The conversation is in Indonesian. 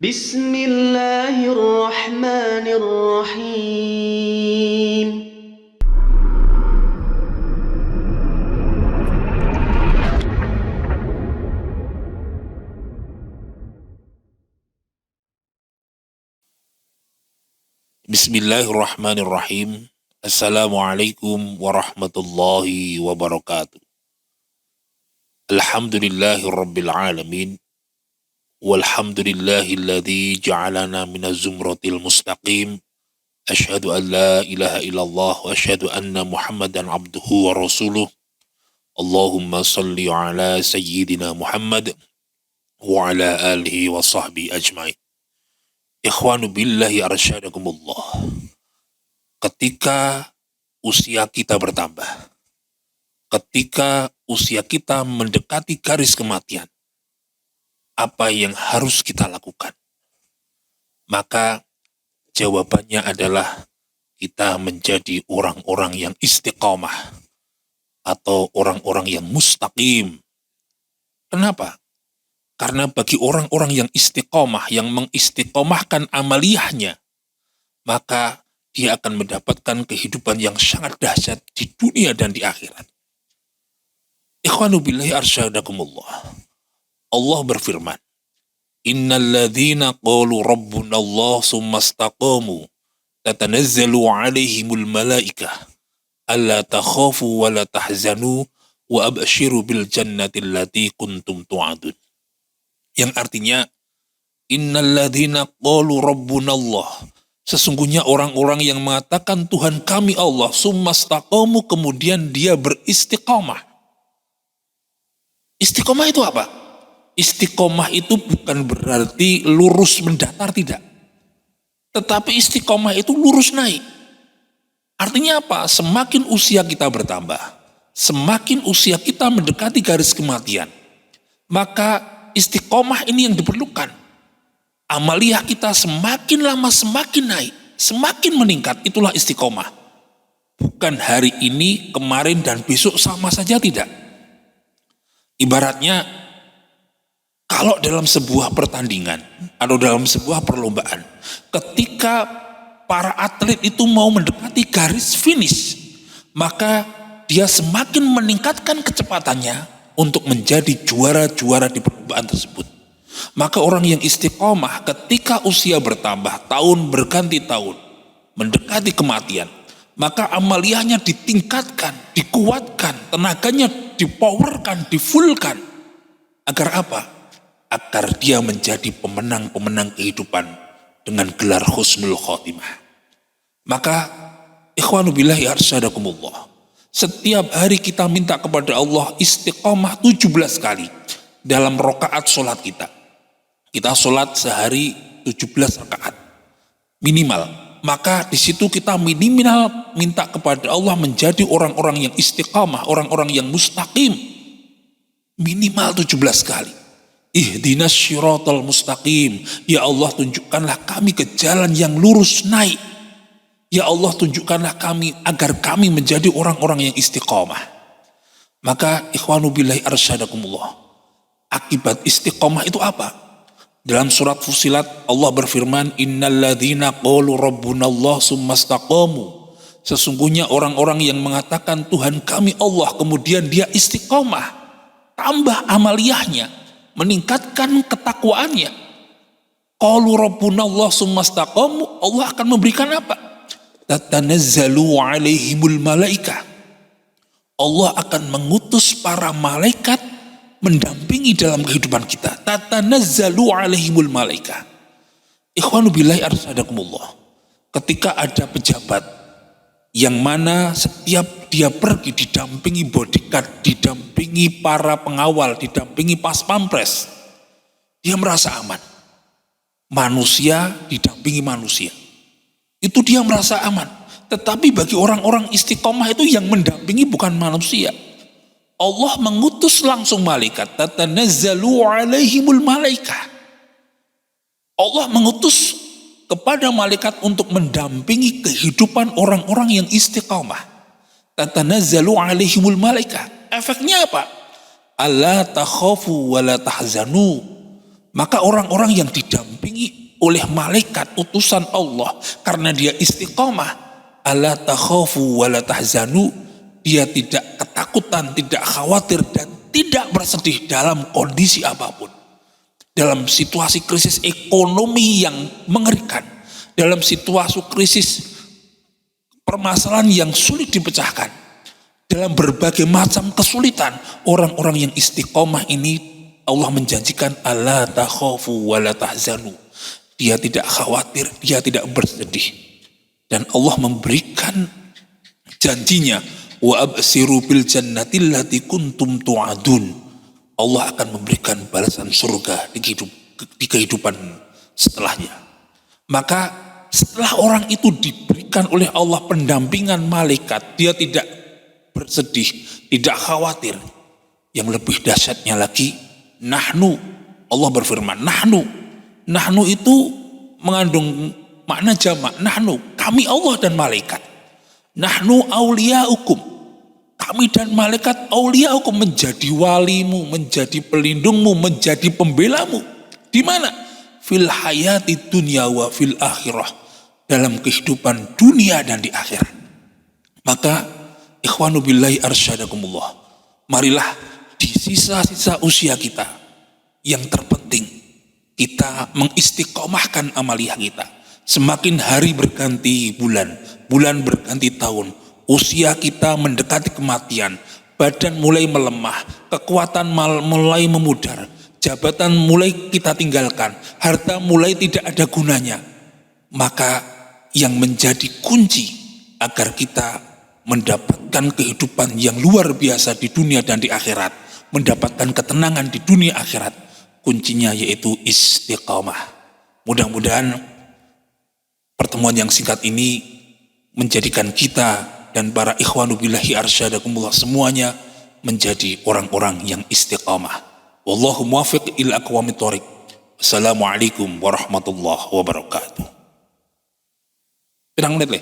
بسم الله الرحمن الرحيم Bismillahirrahmanirrahim. Assalamualaikum warahmatullahi wabarakatuh. Alhamdulillahirabbil alamin. Walhamdulillahilladzi ja'alana minaz zumratil mustaqim. Asyhadu an la ilaha illallah wa asyhadu anna Muhammadan abduhu wa rasuluh. Allahumma salli ala sayyidina Muhammad wa ala alihi wa sahbihi ajmain. Ikhwanu billahi arsyadakumullah. Ketika usia kita bertambah, ketika usia kita mendekati garis kematian, apa yang harus kita lakukan? Maka jawabannya adalah kita menjadi orang-orang yang istiqomah atau orang-orang yang mustaqim. Kenapa? Karena bagi orang-orang yang istiqomah, yang mengistiqomahkan amaliyahnya, maka dia akan mendapatkan kehidupan yang sangat dahsyat di dunia dan di akhirat. Ikhwanu billahi arsyadakumullah. Allah berfirman, Innal ladzina qalu rabbunallah summa istaqamu tatanazzalu alaihimul malaikah alla takhafu wa la tahzanu wa abshiru bil jannati allati kuntum tu'adun. Yang artinya, Innal ladzina qalu rabbunallah, sesungguhnya orang-orang yang mengatakan Tuhan kami Allah, summastaqamu, kemudian dia beristiqomah. Istiqomah itu apa? Istiqomah itu bukan berarti lurus mendatar, tidak. Tetapi istiqomah itu lurus naik. Artinya apa? Semakin usia kita bertambah, semakin usia kita mendekati garis kematian, maka istiqomah ini yang diperlukan. Amaliyah kita semakin lama semakin naik, semakin meningkat, itulah istiqomah. Bukan hari ini, kemarin, dan besok sama saja, tidak. Ibaratnya, kalau dalam sebuah pertandingan atau dalam sebuah perlombaan, ketika para atlet itu mau mendekati garis finish, maka dia semakin meningkatkan kecepatannya untuk menjadi juara-juara di perlombaan tersebut. Maka orang yang istiqomah ketika usia bertambah, tahun berganti tahun, mendekati kematian, maka amaliyahnya ditingkatkan, dikuatkan, tenaganya dipowerkan, difullkan. Agar apa? Agar dia menjadi pemenang-pemenang kehidupan dengan gelar husnul khotimah. Maka ikhwanu billahi arsyadakumullah, setiap hari kita minta kepada Allah istiqomah 17 kali dalam rakaat sholat kita. Kita sholat sehari 17 rakaat minimal. Maka di situ kita minimal minta kepada Allah menjadi orang-orang yang istiqamah, orang-orang yang mustaqim. Minimal 17 kali. Ihdinas syiratal mustaqim. Ya Allah, tunjukkanlah kami ke jalan yang lurus naik. Ya Allah, tunjukkanlah kami agar kami menjadi orang-orang yang istiqamah. Maka ikhwanu billahi arsyadakumullah, akibat istiqamah itu apa? Dalam surat Fussilat Allah berfirman, Innal ladzina qalu rabbunallah summastaqamu, sesungguhnya orang-orang yang mengatakan Tuhan kami Allah, kemudian dia istiqamah, tambah amaliyahnya, meningkatkan ketakwaannya. Qalu rabbunallah summastaqamu, Allah akan memberikan apa? Tatanazzalu alaihimul malaikah, Allah akan mengutus para malaikat mendampingi dalam kehidupan kita. Tatanazzalu alaihimul malaikah. Ikhwanu billahi arsyadakumullah, ketika ada pejabat yang mana setiap dia pergi didampingi bodyguard, didampingi para pengawal, didampingi pas pampres, dia merasa aman. Manusia didampingi manusia, itu dia merasa aman. Tetapi bagi orang-orang istiqomah itu yang mendampingi bukan manusia, Allah mengutus langsung malaikat. Tatanazzalu alaihimul malaikah. Allah mengutus kepada malaikat untuk mendampingi kehidupan orang-orang yang istiqamah. Tatanazzalu alaihimul malaikah. Efeknya apa? Alla takhafu wa la tahzanu. Maka orang-orang yang didampingi oleh malaikat utusan Allah karena dia istiqomah, ala takhafu wa la tahzanu, dia tidak ketakutan, tidak khawatir dan tidak bersedih dalam kondisi apapun. Dalam situasi krisis ekonomi yang mengerikan, dalam situasi krisis permasalahan yang sulit dipecahkan, dalam berbagai macam kesulitan, orang-orang yang istiqomah ini Allah menjanjikan ala takhafu wa la tahzanu. Dia tidak khawatir, dia tidak bersedih. Dan Allah memberikan janjinya, wa absiru bil jannati allati kuntum tu'adun. Allah akan memberikan balasan surga di kehidupan setelahnya. Maka setelah orang itu diberikan oleh Allah pendampingan malaikat, dia tidak bersedih, tidak khawatir. Yang lebih dahsyatnya lagi, nahnu, Allah berfirman, nahnu itu mengandung makna jamak. Nahnu, kami Allah dan malaikat. Nahnu awliyaukum, kami dan malaikat awliyaukum, menjadi walimu, menjadi pelindungmu, menjadi pembelamu. Di mana? Fil hayati dunya wa fil akhirah, dalam kehidupan dunia dan di akhirat. Maka ikhwanu billahi arsyadakumullah, marilah di sisa-sisa usia kita yang terpenting kita mengistiqomahkan amaliyah kita. Semakin hari berganti bulan, bulan berganti tahun, usia kita mendekati kematian, badan mulai melemah, kekuatan mulai memudar, jabatan mulai kita tinggalkan, harta mulai tidak ada gunanya. Maka yang menjadi kunci agar kita mendapatkan kehidupan yang luar biasa di dunia dan di akhirat, mendapatkan ketenangan di dunia akhirat, kuncinya yaitu istiqamah. Mudah-mudahan pertemuan yang singkat ini menjadikan kita dan para ikhwanu billahi arsyadakumullah semuanya menjadi orang-orang yang istiqamah. Wallahu muwaffiq ila aqwamit thoriq. Assalamualaikum warahmatullahi wabarakatuh. Pirang menit le?